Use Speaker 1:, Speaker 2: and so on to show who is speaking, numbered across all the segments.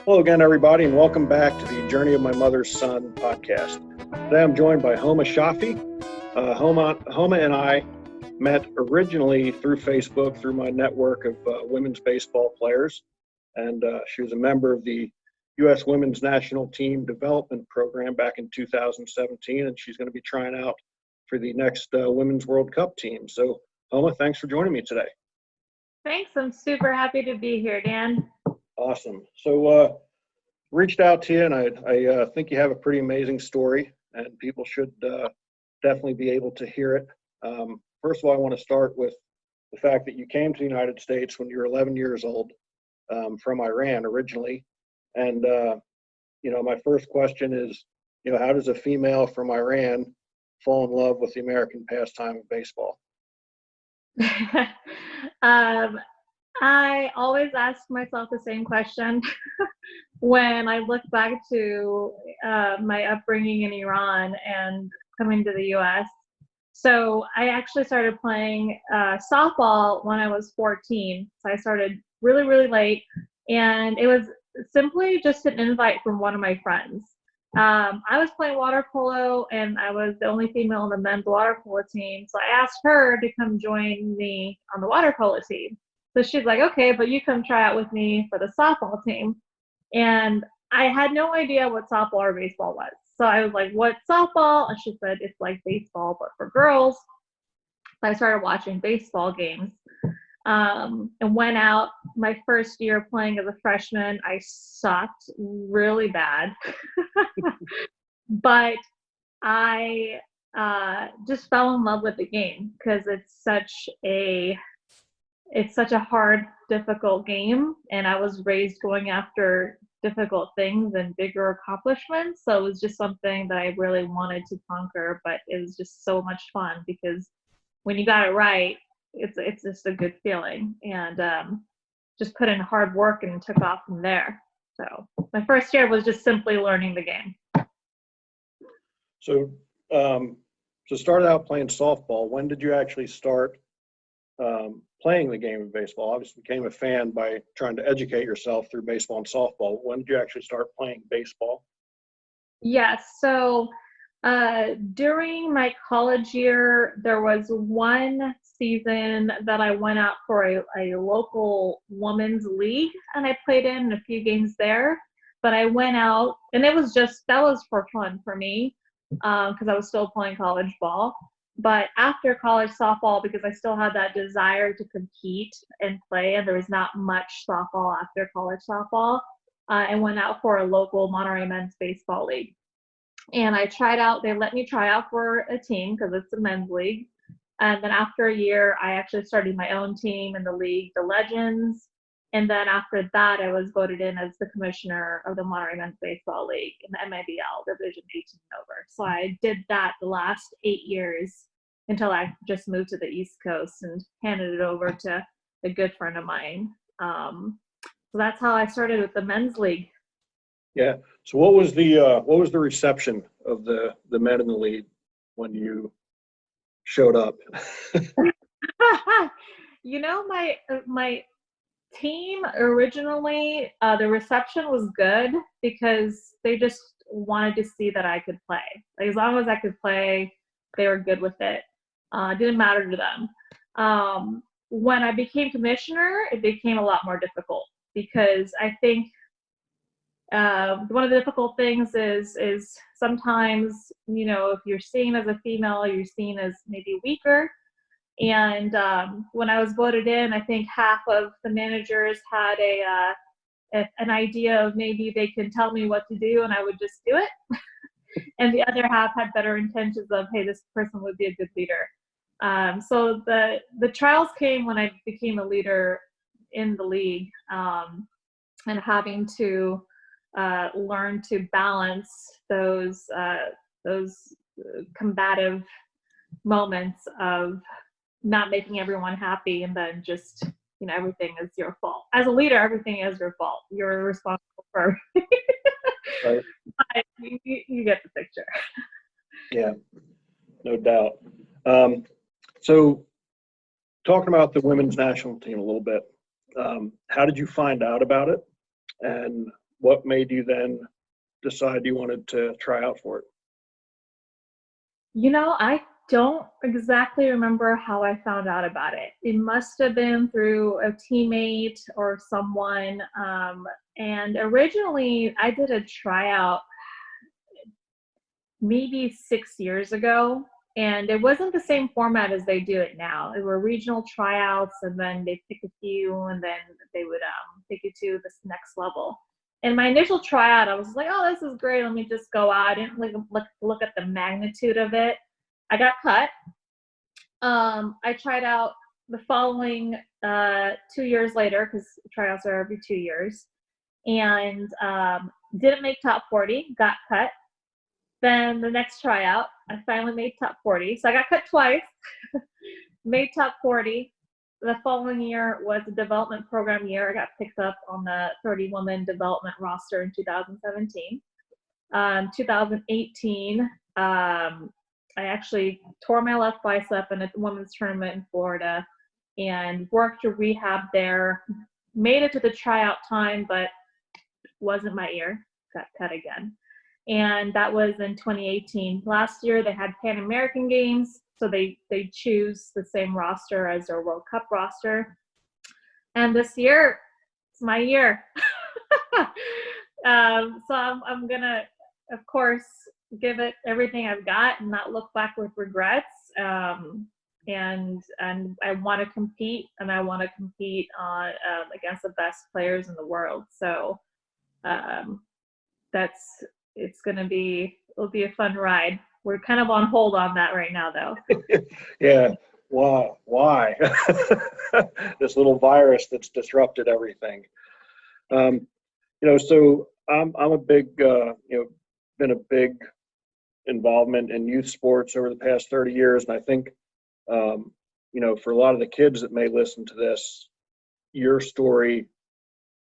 Speaker 1: Hello again, everybody, and welcome back to the Journey of My Mother's Son podcast. Today I'm joined by Homa Shafii. Homa and I met originally through Facebook, through my network of women's baseball players, and she was a member of the U.S. Women's National Team Development Program back in 2017, and she's going to be trying out for the next Women's World Cup team. So, Homa, thanks for joining me today.
Speaker 2: Thanks. I'm super happy to be here, Dan.
Speaker 1: Awesome. So, reached out to you, and I think you have a pretty amazing story, and people should definitely be able to hear it. First of all, I want to start with the fact that you came to the United States when you were 11 years old from Iran originally. And, my first question is, how does a female from Iran fall in love with the American pastime of baseball?
Speaker 2: I always ask myself the same question when I look back to my upbringing in Iran and coming to the U.S. So I actually started playing softball when I was 14. So I started really, really late, and it was simply just an invite from one of my friends. I was playing water polo, and I was the only female on the men's water polo team. So I asked her to come join me on the water polo team. So she's like, okay, but you come try out with me for the softball team. And I had no idea what softball or baseball was. So I was like, what's softball? And she said, it's like baseball, but for girls. So I started watching baseball games and went out my first year playing as a freshman. I sucked really bad. But I just fell in love with the game because it's such a hard, difficult game, and I was raised going after difficult things and bigger accomplishments. So it was just something that I really wanted to conquer, but it was just so much fun because when you got it right, it's just a good feeling, and just put in hard work and took off from there. So my first year was just simply learning the game.
Speaker 1: So, started out playing softball. When did you actually start playing the game of baseball? Obviously became a fan by trying to educate yourself through baseball and softball. When did you actually start playing baseball?
Speaker 2: Yes. So during my college year, there was one season that I went out for a local women's league, and I played in a few games there. But I went out, and that was for fun for me because I was still playing college ball. But after college softball, because I still had that desire to compete and play, and there was not much softball after college softball, I went out for a local Monterey men's baseball league. And I tried out, they let me try out for a team because it's a men's league. And then after a year, I actually started my own team in the league, the Legends. And then after that, I was voted in as the commissioner of the Monterey men's baseball league in the MIBL Division 18 and over. So I did that the last 8 years until I just moved to the East Coast and handed it over to a good friend of mine. So that's how I started with the men's league.
Speaker 1: Yeah. So what was the reception of the men in the league when you showed up?
Speaker 2: My team originally, the reception was good because they just wanted to see that I could play. Like, as long as I could play, they were good with it. It didn't matter to them. When I became commissioner, it became a lot more difficult because I think one of the difficult things is sometimes, if you're seen as a female, you're seen as maybe weaker. And when I was voted in, I think half of the managers had an idea of maybe they could tell me what to do and I would just do it. And the other half had better intentions of, hey, this person would be a good leader. So the trials came when I became a leader in the league, and having to learn to balance those combative moments of not making everyone happy, and then just, everything is your fault. As a leader, everything is your fault. You're responsible for
Speaker 1: Right.
Speaker 2: But you get the picture.
Speaker 1: Yeah, no doubt. So talking about the women's national team a little bit, how did you find out about it? And what made you then decide you wanted to try out for it?
Speaker 2: I don't exactly remember how I found out about it. It must have been through a teammate or someone. And originally, I did a tryout maybe 6 years ago, and it wasn't the same format as they do it now. It were regional tryouts, and then they pick a few, and then they would take you to this next level. And my initial tryout, I was like, "Oh, this is great. Let me just go out." I didn't look at the magnitude of it. I got cut. I tried out the following 2 years later, because tryouts are every 2 years, and didn't make top 40. Got cut. Then the next tryout, I finally made top 40. So I got cut twice, made top 40. The following year was a development program year. I got picked up on the 30-woman development roster in 2017. 2018, I actually tore my left bicep in a women's tournament in Florida and worked to rehab there. Made it to the tryout time, but wasn't my year. Got cut again. And that was in 2018. Last year they had Pan American Games, so they choose the same roster as their World Cup roster. And this year, it's my year. So I'm gonna, of course, give it everything I've got and not look back with regrets. And I want to compete, and I want to compete on against the best players in the world. So it'll be a fun ride. We're kind of on hold on that right now, though.
Speaker 1: Yeah. Why? This little virus that's disrupted everything. So I'm a big, been a big involvement in youth sports over the past 30 years. And I think, for a lot of the kids that may listen to this, your story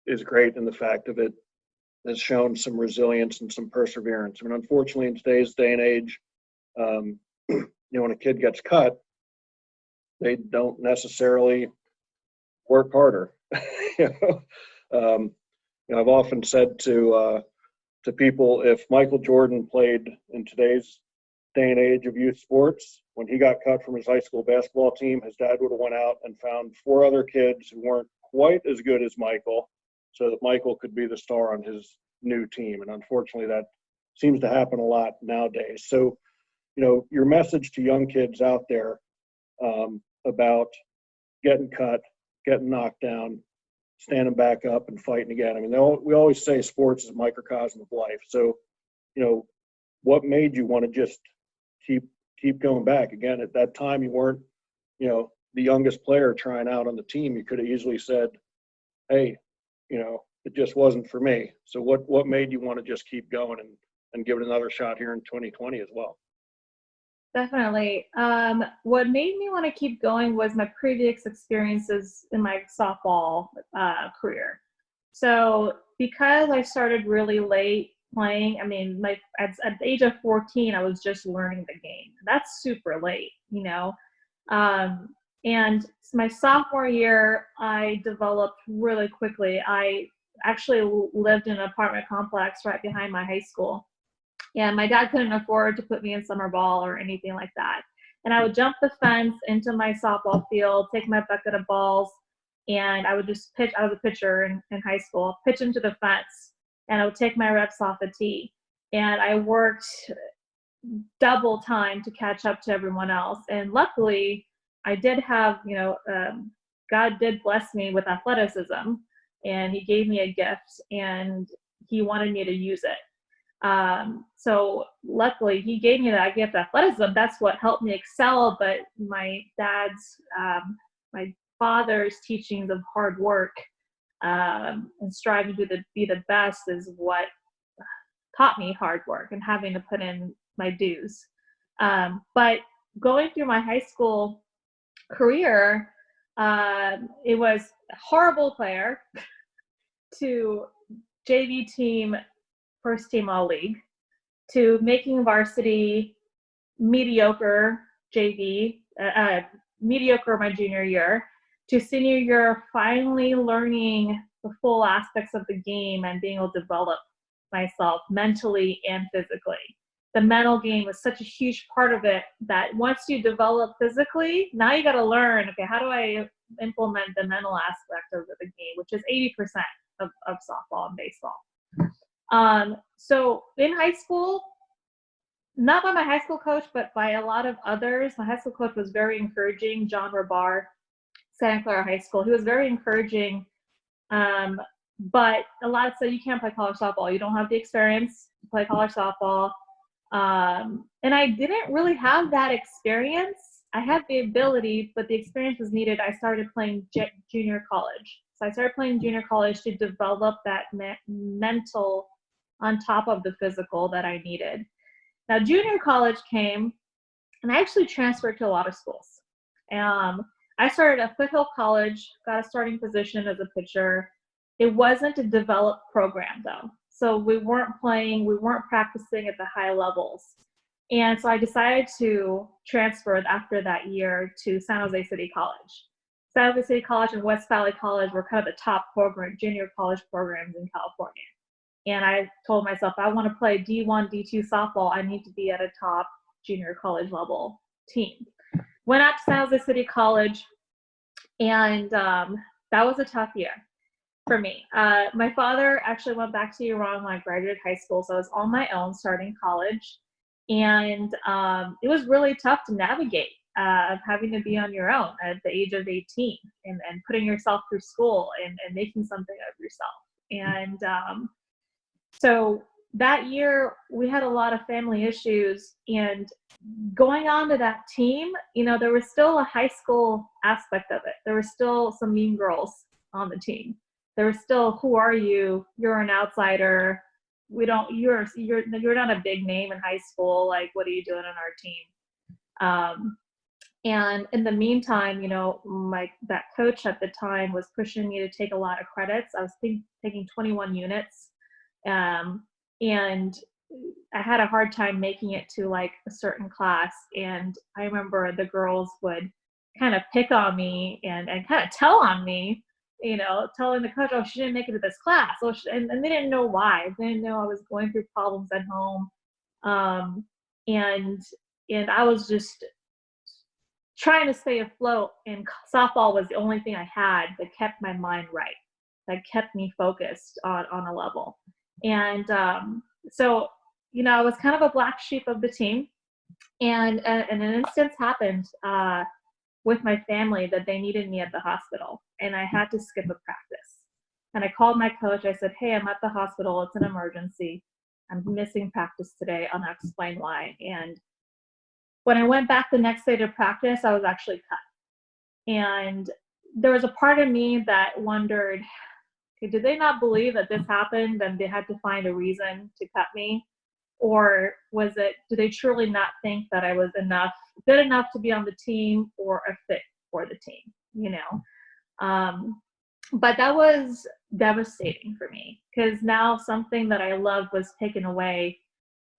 Speaker 1: is great in the fact of it has shown some resilience and some perseverance. I mean, unfortunately, in today's day and age, when a kid gets cut, they don't necessarily work harder. I've often said to people, if Michael Jordan played in today's day and age of youth sports, when he got cut from his high school basketball team, his dad would have went out and found 4 other kids who weren't quite as good as Michael, so that Michael could be the star on his new team. And unfortunately, that seems to happen a lot nowadays. So, your message to young kids out there about getting cut, getting knocked down, standing back up and fighting again. I mean, we always say sports is a microcosm of life. So, what made you want to just keep going back? Again, at that time, you weren't, the youngest player trying out on the team. You could have easily said, hey, it just wasn't for me. So what made you want to just keep going and give it another shot here in 2020 as well?
Speaker 2: Definitely. What made me want to keep going was my previous experiences in my softball career. So because I started really late playing, I mean, at the age of 14, I was just learning the game. That's super late, and my sophomore year, I developed really quickly. I actually lived in an apartment complex right behind my high school. And my dad couldn't afford to put me in summer ball or anything like that. And I would jump the fence into my softball field, take my bucket of balls, and I would just pitch. I was a pitcher in high school, pitch into the fence, and I would take my reps off the tee. And I worked double time to catch up to everyone else. And luckily, I did have, God did bless me with athleticism, and he gave me a gift, and he wanted me to use it. So luckily he gave me that gift, athleticism. That's what helped me excel. But my father's teachings of hard work, and striving to be the best is what taught me hard work and having to put in my dues. But going through my high school career, it was a horrible player to JV team, first team all league, to making varsity, mediocre JV, mediocre my junior year, to senior year finally learning the full aspects of the game and being able to develop myself mentally and physically. The mental game was such a huge part of it that once you develop physically, now you got to learn, okay, how do I implement the mental aspect of the game, which is 80% of softball and baseball. So in high school, not by my high school coach, but by a lot of others, my high school coach was very encouraging, John Rabar, Santa Clara High School. He was very encouraging, but a lot said, you can't play college softball. You don't have the experience to play college softball. And I didn't really have that experience. I had the ability, but the experience was needed. I started playing junior college. So I started playing junior college to develop that mental on top of the physical that I needed. Now, junior college came, and I actually transferred to a lot of schools. I started at Foothill College, got a starting position as a pitcher. It wasn't a developed program, though. So we weren't playing, we weren't practicing at the high levels. And so I decided to transfer after that year to San Jose City College. San Jose City College and West Valley College were kind of the top junior college programs in California. And I told myself, I want to play D1, D2 softball. I need to be at a top junior college level team. Went out to San Jose City College, and that was a tough year for me. My father actually went back to Iran when I graduated high school, so I was on my own starting college. And it was really tough to navigate having to be on your own at the age of 18 and putting yourself through school and making something of yourself. And so that year we had a lot of family issues, and going on to that team, you know, there was still a high school aspect of it. There were still some mean girls on the team. There was still, who are you? You're an outsider. You're not a big name in high school. Like, what are you doing on our team? And in the meantime, you know, that coach at the time was pushing me to take a lot of credits. I was taking 21 units. And I had a hard time making it to like a certain class. And I remember the girls would kind of pick on me and kind of tell on me, you know, telling the coach, oh, she didn't make it to this class. Oh, and they didn't know why. They didn't know I was going through problems at home. And I was just trying to stay afloat, and softball was the only thing I had that kept my mind right, that kept me focused on a level. And so, you know, I was kind of a black sheep of the team. And an instance happened with my family that they needed me at the hospital, and I had to skip a practice. And I called my coach. I said, hey, I'm at the hospital. It's an emergency. I'm missing practice today. I'll explain why. And when I went back the next day to practice, I was actually cut. And there was a part of me that wondered, okay, did they not believe that this happened and they had to find a reason to cut me? Or did they truly not think that I was good enough to be on the team or a fit for the team, you know? But that was devastating for me, because now something that I loved was taken away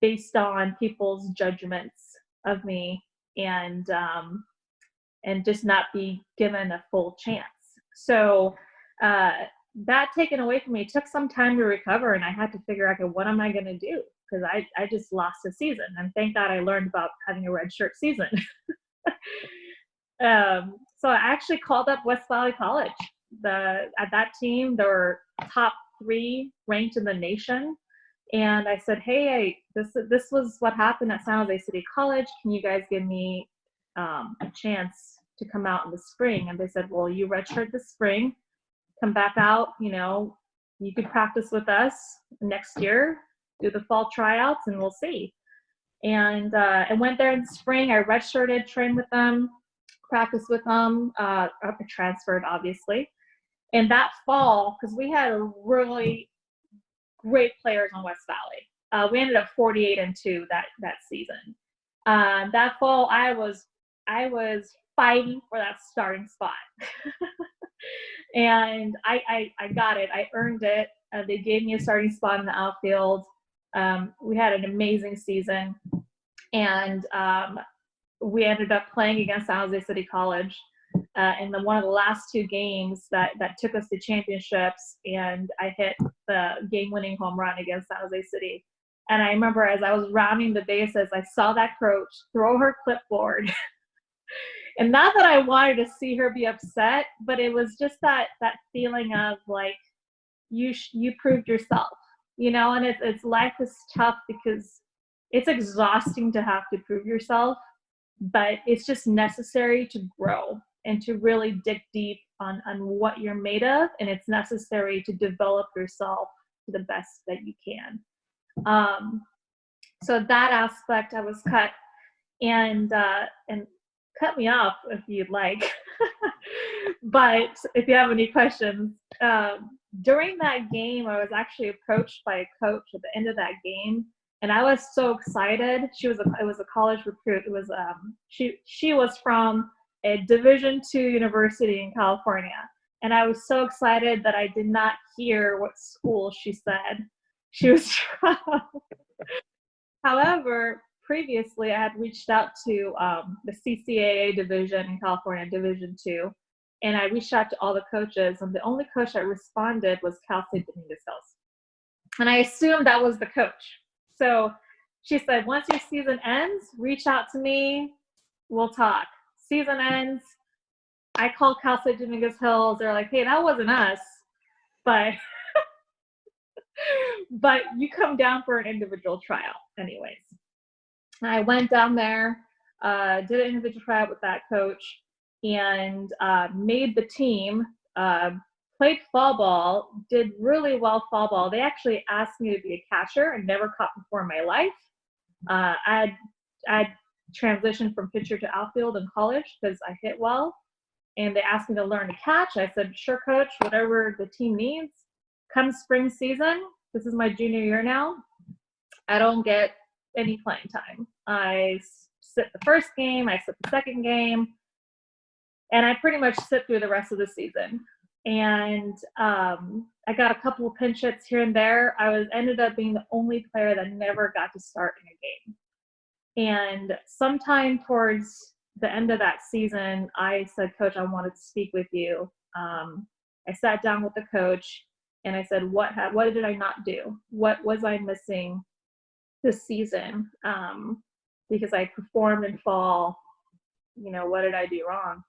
Speaker 2: based on people's judgments of me, and just not be given a full chance. So that taken away from me took some time to recover, and I had to figure out, okay, what am I going to do? Because I just lost a season, and thank God I learned about having a redshirt season. So I actually called up West Valley College. At that team, there were top 3 ranked in the nation. And I said, hey, this was what happened at San Jose City College. Can you guys give me a chance to come out in the spring? And they said, well, you redshirt this spring, come back out, you know, you could practice with us next year, do the fall tryouts, and we'll see. And I went there in the spring. I redshirted, trained with them, practiced with them, transferred, obviously. And that fall, because we had really great players on West Valley. We ended up 48-2 that season. That fall, I was fighting for that starting spot. And I got it. I earned it. They gave me a starting spot in the outfield. We had an amazing season. And we ended up playing against San Jose City College. in one of the last two games that took us to championships, and I hit the game-winning home run against San Jose City. And I remember as I was rounding the bases, I saw that coach throw her clipboard. And not that I wanted to see her be upset, but it was just that feeling of like, you proved yourself, and it's life is tough because it's exhausting to have to prove yourself, but it's just necessary to grow and to really dig deep on what you're made of, and it's necessary to develop yourself to the best that you can. So that aspect I was cut, and cut me off if you'd like. But if you have any questions, during that game, I was actually approached by a coach at the end of that game, and I was so excited. It was a college recruit. It was she was from a Division II university in California, and I was so excited that I did not hear what school she said she was from. However, previously I had reached out to the CCAA division in California, Division II, and I reached out to all the coaches, and the only coach that responded was Cal State Dominguez Hills. And I assumed that was the coach. So she said, once your season ends, reach out to me, we'll talk. Season ends, I called Cal State Dominguez Hills. They're like, hey, that wasn't us, but but you come down for an individual tryout anyways. I went down there, did an individual tryout with that coach, and made the team, played fall ball, did really well fall ball. They actually asked me to be a catcher. I never caught before in my life. I transitioned from pitcher to outfield in college because I hit well, and they asked me to learn to catch. I said, sure, coach, whatever the team needs. Come spring season, this is my junior year now, I don't get any playing time. I sit the first game, I sit the second game, and I pretty much sit through the rest of the season. And I got a couple of pinch hits here and there. I ended up being the only player that never got to start in a game. And sometime towards the end of that season, I said, Coach, I wanted to speak with you. I sat down with the coach, and I said, what did I not do? What was I missing this season? Because I performed in fall, what did I do wrong?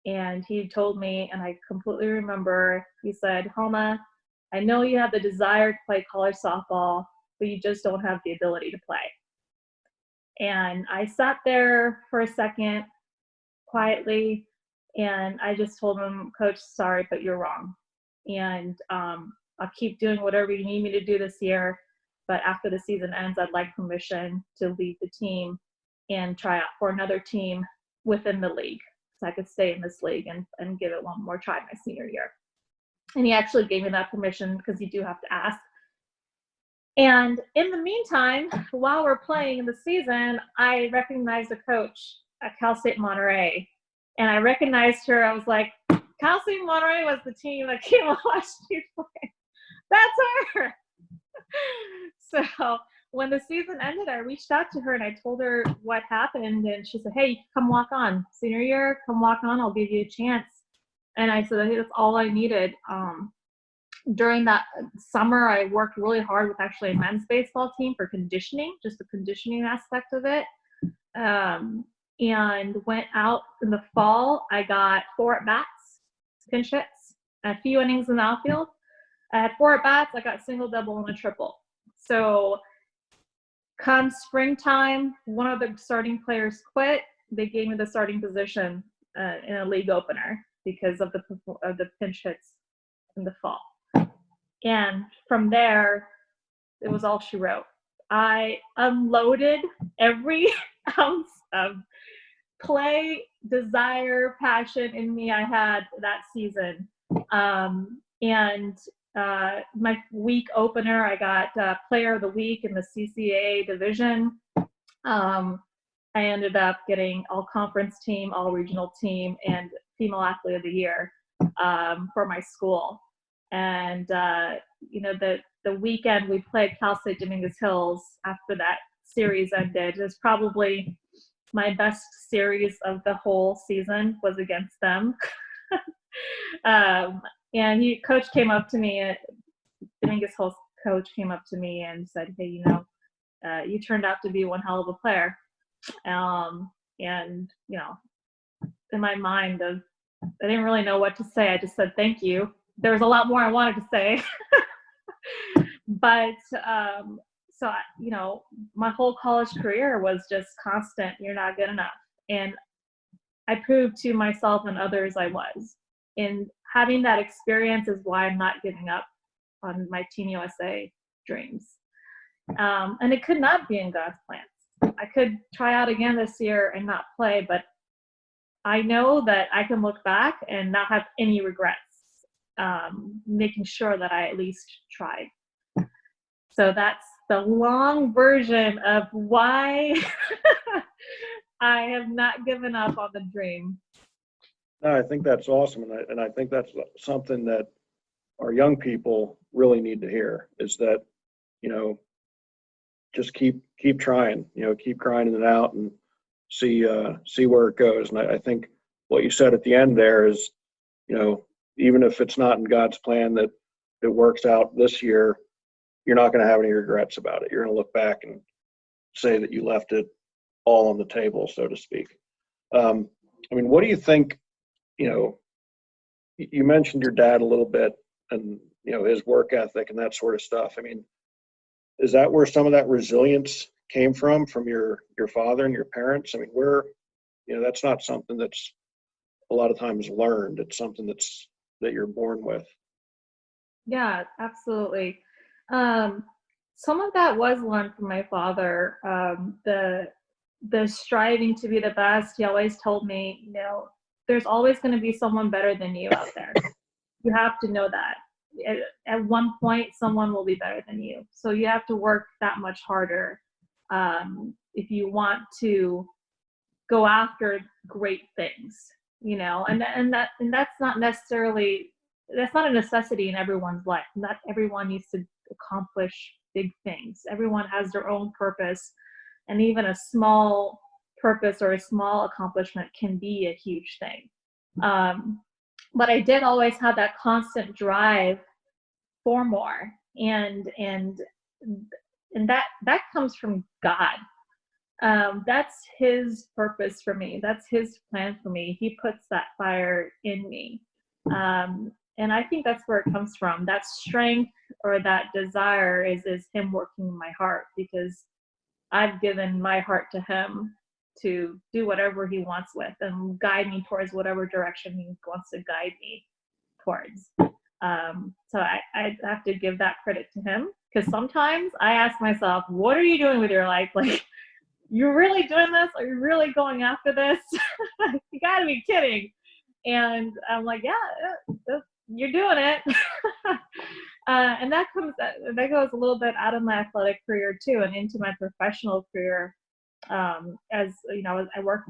Speaker 2: And he told me, and I completely remember, he said, Homa, I know you have the desire to play college softball, but you just don't have the ability to play. And I sat there for a second quietly, and I just told him, Coach, sorry, but you're wrong. And I'll keep doing whatever you need me to do this year. But after the season ends, I'd like permission to leave the team and try out for another team within the league, so I could stay in this league and give it one more try my senior year. And he actually gave me that permission because you do have to ask. And in the meantime, while we're playing in the season, I recognized a coach at Cal State Monterey. And I recognized her. I was like, Cal State Monterey was the team that came and watched you play. That's her. So when the season ended, I reached out to her and I told her what happened. And she said, hey, come walk on. Senior year, come walk on. I'll give you a chance. And I said, I think that's all I needed. During that summer, I worked really hard with actually a men's baseball team for conditioning, just the conditioning aspect of it. And went out in the fall. I got 4 at-bats, pinch hits, a few innings in the outfield. I had 4 at-bats. I got single, double, and a triple. So come springtime, one of the starting players quit. They gave me the starting position in a league opener because of the pinch hits in the fall. And from there, it was all she wrote. I unloaded every ounce of play, desire, passion in me I had that season. And my week opener, I got Player of the Week in the CCAA division. I ended up getting all conference team, all regional team, and female athlete of the year for my school. And the weekend we played Cal State Dominguez Hills after that series ended. It was probably my best series of the whole season was against them. And coach came up to me, the Angus Hill's coach came up to me and said, hey, you turned out to be one hell of a player. And, in my mind I didn't really know what to say. I just said, thank you. There was a lot more I wanted to say. But, my whole college career was just constant, you're not good enough. And I proved to myself and others I was. And having that experience is why I'm not giving up on my Team USA dreams. And it could not be in God's plans. I could try out again this year and not play, but I know that I can look back and not have any regrets, making sure that I at least tried. So that's the long version of why I have not given up on the dream.
Speaker 1: No, I think that's awesome. And I think that's something that our young people really need to hear, is that, just keep trying, keep grinding it out and see where it goes. And I think what you said at the end there is, even if it's not in God's plan that it works out this year, you're not going to have any regrets about it. You're going to look back and say that you left it all on the table, so to speak. What do you think, you mentioned your dad a little bit and, his work ethic and that sort of stuff. Is that where some of that resilience came from your father and your parents? That's not something that's a lot of times learned. It's something that you're born with.
Speaker 2: Yeah, absolutely. Some of that was learned from my father. The striving to be the best. He always told me, there's always going to be someone better than you out there. You have to know that. At one point, someone will be better than you. So you have to work that much harder if you want to go after great things, and that's not necessarily, that's not a necessity in everyone's life. Not everyone needs to accomplish big things. Everyone has their own purpose, and even a small purpose or a small accomplishment can be a huge thing. But I did always have that constant drive for more, and that comes from God. That's His purpose for me. That's His plan for me. He puts that fire in me. And I think that's where it comes from. That strength or that desire is Him working in my heart, because I've given my heart to Him to do whatever He wants with and guide me towards whatever direction He wants to guide me towards. So I have to give that credit to Him, because sometimes I ask myself, what are you doing with your life? Like, you're really doing this? Are you really going after this? You gotta be kidding. And I'm like, yeah, you're doing it. And that goes a little bit out of my athletic career too, and into my professional career. As you know, I worked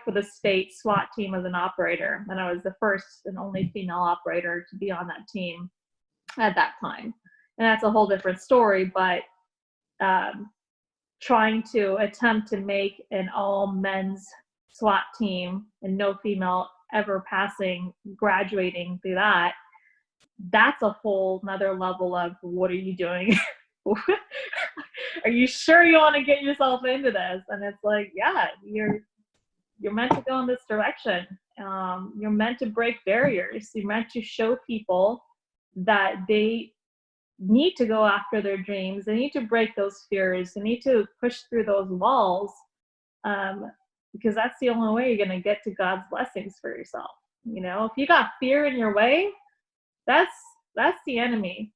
Speaker 2: for the state SWAT team as an operator, and I was the first and only female operator to be on that team at that time. And that's a whole different story, but trying to attempt to make an all men's SWAT team and no female ever graduating through that's a whole nother level of, what are you doing? Are you sure you want to get yourself into this? And it's like, yeah, you're meant to go in this direction. You're meant to break barriers. You're meant to show people that they need to go after their dreams. They need to break those fears. They need to push through those walls, because that's the only way you're going to get to God's blessings for yourself. If you got fear in your way, that's the enemy.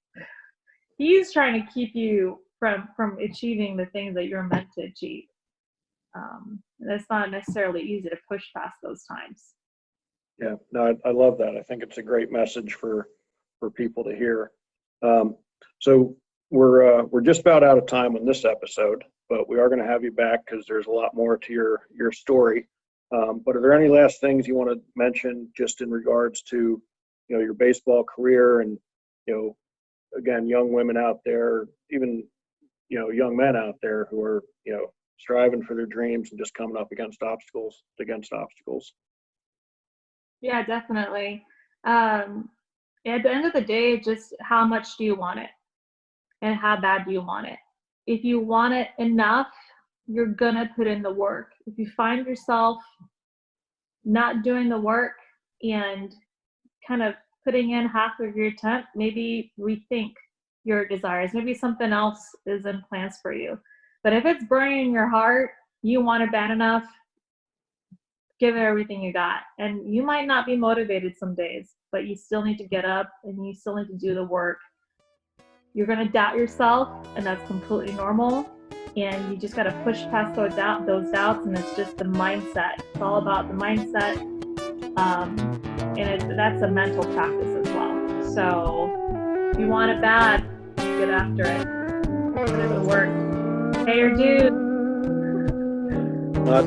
Speaker 2: He's trying to keep you from achieving the things that you're meant to achieve. And it's not necessarily easy to push past those times.
Speaker 1: Yeah, no, I love that. I think it's a great message for people to hear. So we're just about out of time on this episode, but we are going to have you back because there's a lot more to your story. But are there any last things you want to mention just in regards to, your baseball career and, again, young women out there, even, young men out there who are, striving for their dreams and just coming up against obstacles.
Speaker 2: Yeah, definitely. At the end of the day, just how much do you want it and how bad do you want it? If you want it enough, you're gonna put in the work. If you find yourself not doing the work and kind of putting in half of your attempt, maybe rethink your desires. Maybe something else is in plans for you. But if it's burning in your heart, you want it bad enough, give it everything you got. And you might not be motivated some days, but you still need to get up and you still need to do the work. You're going to doubt yourself, and that's completely normal. And you just got to push past those doubts, and it's just the mindset. It's all about the mindset. And that's a mental practice as well. So if you want it bad, get after it. Put in the work. Pay your dues.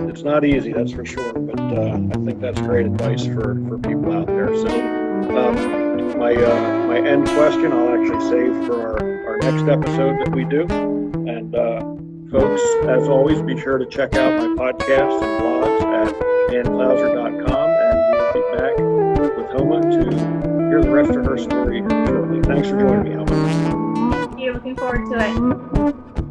Speaker 1: It's not easy, that's for sure, but I think that's great advice for people out there. So my end question I'll actually save for our next episode that we do. And folks, as always, be sure to check out my podcasts and blogs at danclouser.com, and we'll be back with Homa to hear the rest of her story shortly. Thanks for joining me, Homa.
Speaker 2: Thank you. Looking forward to it.